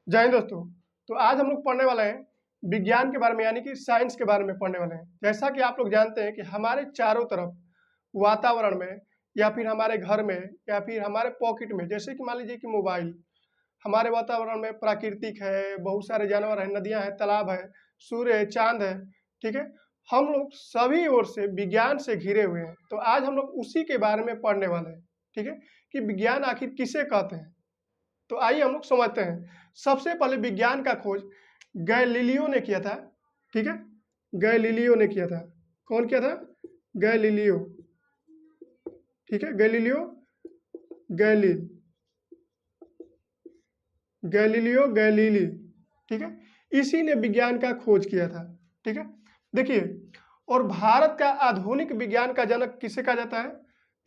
जय हिंद दोस्तों। तो आज हम लोग पढ़ने वाले हैं विज्ञान के बारे में, यानी कि साइंस के बारे में पढ़ने वाले हैं। जैसा कि आप लोग जानते हैं कि हमारे चारों तरफ वातावरण में या फिर हमारे घर में या फिर हमारे पॉकेट में, जैसे कि मान लीजिए कि मोबाइल, हमारे वातावरण में प्राकृतिक है, बहुत सारे जानवर हैं, नदियां हैं, तालाब है, सूर्य है, चांद है। ठीक है, हम लोग सभी ओर से विज्ञान से घिरे हुए हैं। तो आज हम लोग उसी के बारे में पढ़ने वाले हैं। ठीक है, कि विज्ञान आखिर किसे कहते हैं। तो आइए हम लोग समझते हैं। सबसे पहले विज्ञान का खोज गैलीलियो ने किया था। ठीक है, गैलीलियो ने किया था। कौन किया था? गैलीलियो। ठीक है, गैलीलियो गैलीलियो गैलीली। ठीक है, इसी ने विज्ञान का खोज किया था। ठीक है, देखिए, और भारत का आधुनिक विज्ञान का जनक किसे कहा जाता है?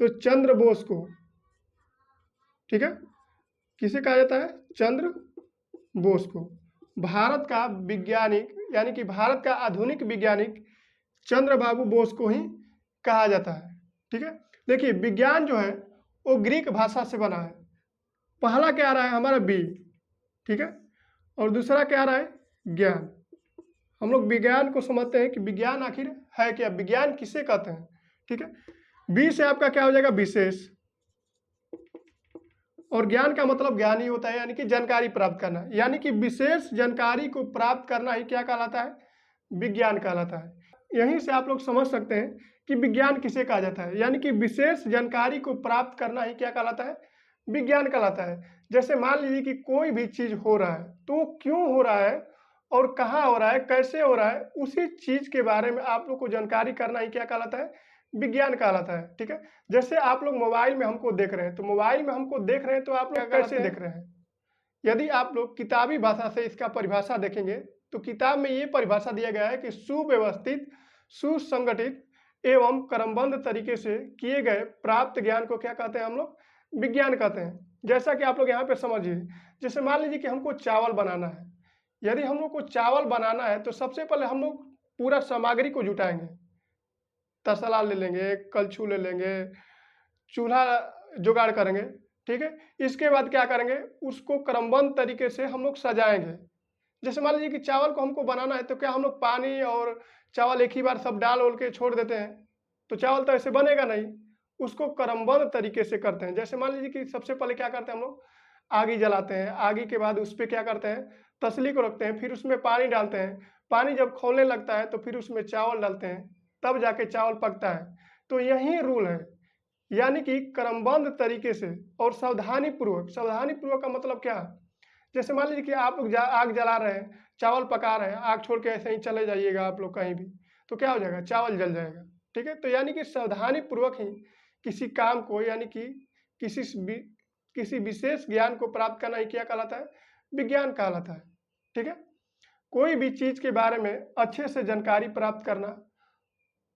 तो चंद्र बोस को। ठीक है, किसे कहा जाता है? चंद्र बोस को। भारत का वैज्ञानिक, यानी कि भारत का आधुनिक वैज्ञानिक चंद्र बाबू बोस को ही कहा जाता है। ठीक है, देखिए, विज्ञान जो है वो ग्रीक भाषा से बना है। पहला क्या आ रहा है हमारा? बी। ठीक है, और दूसरा क्या आ रहा है? ज्ञान। हम लोग विज्ञान को समझते हैं कि विज्ञान आखिर है क्या, विज्ञान किसे कहते हैं। ठीक है, बी से आपका क्या हो जाएगा? विशेष। और ज्ञान का मतलब ज्ञान ही होता है, यानी कि जानकारी प्राप्त करना, यानी कि विशेष जानकारी को प्राप्त करना ही क्या कहलाता है? विज्ञान कहलाता है। यहीं से आप लोग समझ सकते हैं कि विज्ञान किसे कहा जाता है, यानी कि विशेष जानकारी को प्राप्त करना ही क्या कहलाता है? विज्ञान कहलाता है। जैसे मान लीजिए कि कोई भी चीज हो रहा है तो वो क्यों हो रहा है और कहाँ हो रहा है, कैसे हो रहा है, उसी चीज के बारे में आप लोग को जानकारी करना ही क्या कहलाता है? विज्ञान कहलाता है। ठीक है, जैसे आप लोग मोबाइल में हमको देख रहे हैं, तो मोबाइल में हमको देख रहे हैं तो आप लोग कैसे देख रहे हैं? यदि आप लोग किताबी भाषा से इसका परिभाषा देखेंगे तो किताब में ये परिभाषा दिया गया है कि सुव्यवस्थित, सुसंगठित एवं क्रमबद्ध तरीके से किए गए प्राप्त ज्ञान को क्या कहते हैं? हम लोग विज्ञान कहते हैं। जैसा कि आप लोग यहाँ पे समझिए, जैसे मान लीजिए कि हमको चावल बनाना है। यदि हम लोग को चावल बनाना है तो सबसे पहले हम लोग पूरा सामग्री को जुटाएंगे। तसला ले लेंगे, कलछू ले लेंगे, चूल्हा जुगाड़ करेंगे। ठीक है, इसके बाद क्या करेंगे? उसको क्रमबद्ध तरीके से हम लोग सजाएंगे। जैसे मान लीजिए कि चावल को हमको बनाना है तो क्या हम लोग पानी और चावल एक ही बार सब डाल ओल के छोड़ देते हैं? तो चावल तो ऐसे बनेगा नहीं। उसको क्रमबद्ध तरीके से करते हैं। जैसे मान लीजिए कि सबसे पहले क्या करते हैं हम लोग? आगी जलाते हैं। आगी के बाद उस पर क्या करते हैं? तसली को रखते हैं, फिर उसमें पानी डालते हैं। पानी जब खौलने लगता है तो फिर उसमें चावल डालते हैं, तब जाके चावल पकता है। तो यही रूल है, यानी कि क्रमबद्ध तरीके से और सावधानी पूर्वक। सावधानी पूर्वक का मतलब क्या? जैसे मान लीजिए कि आप लोग आग जला रहे हैं, चावल पका रहे हैं, आग छोड़ के ऐसे ही चले जाइएगा आप लोग कहीं भी, तो क्या हो जाएगा? चावल जल जाएगा। ठीक है, तो यानी कि सावधानी पूर्वक ही किसी काम को, यानी कि किसी विशेष ज्ञान को प्राप्त करना ही क्या कहलाता है? विज्ञान कहलाता है। ठीक है, कोई भी चीज के बारे में अच्छे से जानकारी प्राप्त करना,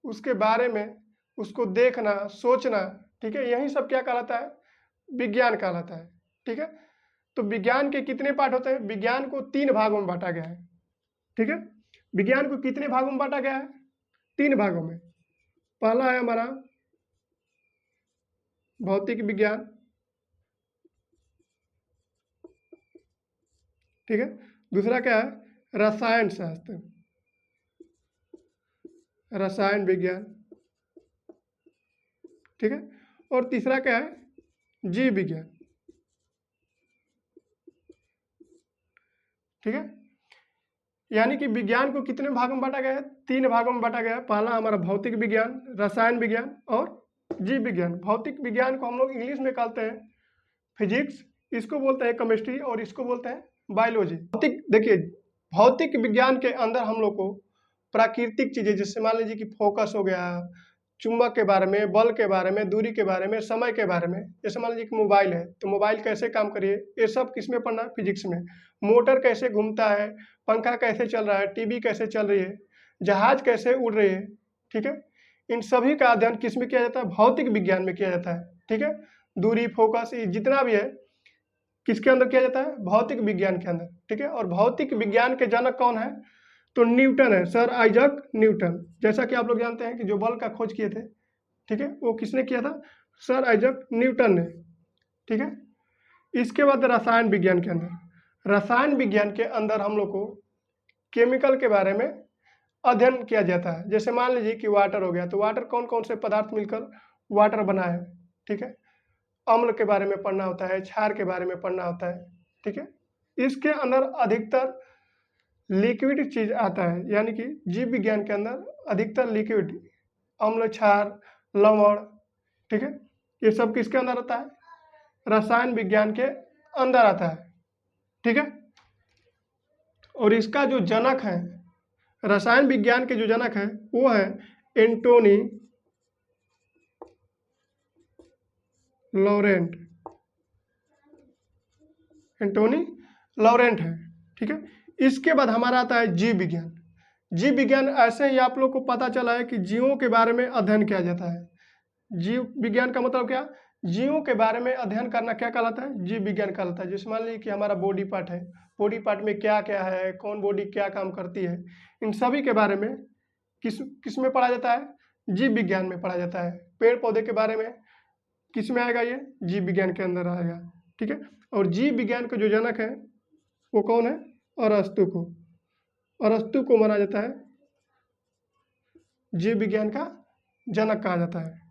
उसके बारे में उसको देखना, सोचना, ठीक है, यही सब क्या कहलाता है? विज्ञान कहलाता है। ठीक है, तो विज्ञान के कितने पार्ट होते हैं? विज्ञान को 3 भागों में बांटा गया है। ठीक है, विज्ञान को कितने भागों में बांटा गया है? 3 भागों में। पहला है हमारा भौतिक विज्ञान। ठीक है, दूसरा क्या है? रसायन शास्त्र, रसायन विज्ञान। ठीक है, और तीसरा क्या है? जीव विज्ञान। ठीक है, यानी कि विज्ञान को कितने भागों में बांटा गया है? 3 भागों में बांटा गया है। पहला हमारा भौतिक विज्ञान, रसायन विज्ञान और जीव विज्ञान। भौतिक विज्ञान को हम लोग इंग्लिश में कहते हैं फिजिक्स, इसको बोलते हैं केमिस्ट्री और इसको बोलते हैं बायोलॉजी। भौतिक, देखिए, भौतिक विज्ञान के अंदर हम लोग को प्राकृतिक चीजें, जैसे मान लीजिए कि फोकस हो गया, चुंबक के बारे में, बल के बारे में, दूरी के बारे में, समय के बारे में। जैसे मान लीजिए कि मोबाइल है तो मोबाइल कैसे काम करिए, ये सब किसमें पढ़ना है? फिजिक्स में। मोटर कैसे घूमता है, पंखा कैसे चल रहा है, टीवी कैसे चल रही है, जहाज कैसे उड़ रही है। ठीक है, इन सभी का अध्ययन किस में किया जाता है? भौतिक विज्ञान में किया जाता है। ठीक है, दूरी, फोकस, ये जितना भी है किसके अंदर किया जाता है? भौतिक विज्ञान के अंदर। ठीक है, और भौतिक विज्ञान के जनक कौन है? तो न्यूटन है, सर आइजक न्यूटन। जैसा कि आप लोग जानते हैं कि जो बल का खोज किए थे, ठीक है, वो किसने किया था? सर आइजक न्यूटन ने। ठीक है, इसके बाद रसायन विज्ञान के अंदर, रसायन विज्ञान के अंदर हम लोग को केमिकल के बारे में अध्ययन किया जाता है। जैसे मान लीजिए कि वाटर हो गया, तो वाटर कौन कौन से पदार्थ मिलकर वाटर बना है, ठीक है। अम्ल के बारे में पढ़ना होता है, क्षार के बारे में पढ़ना होता है, ठीक है। इसके अंदर अधिकतर लिक्विड चीज आता है, यानी कि जीव विज्ञान के अंदर अधिकतर लिक्विड, अम्ल, क्षार, लवण, ठीक है, ये सब किसके अंदर आता है? रसायन विज्ञान के अंदर आता है, ठीक है। और इसका जो जनक है, रसायन विज्ञान के जो जनक है वो है एंटोनी लॉरेंट। एंटोनी लॉरेंट है, ठीक है। इसके बाद हमारा आता है जीव विज्ञान। जीव विज्ञान ऐसे ही आप लोग को पता चला है कि जीवों के बारे में अध्ययन किया जाता है। जीव विज्ञान का मतलब क्या? जीवों के बारे में अध्ययन करना क्या कहलाता है? जीव विज्ञान कहलाता है। जैसे मान लीजिए कि हमारा बॉडी पार्ट है, बॉडी पार्ट में क्या क्या है, कौन बॉडी क्या काम करती है, इन सभी के बारे में किस में पढ़ा जाता है? जीव विज्ञान में पढ़ा जाता है। पेड़ पौधे के बारे में किस में आएगा? ये जीव विज्ञान के अंदर आएगा, ठीक है। और जीव विज्ञान का जो जनक है वो कौन है? अरस्तु को। अरस्तु को माना जाता है जीव विज्ञान का जनक कहा जाता है।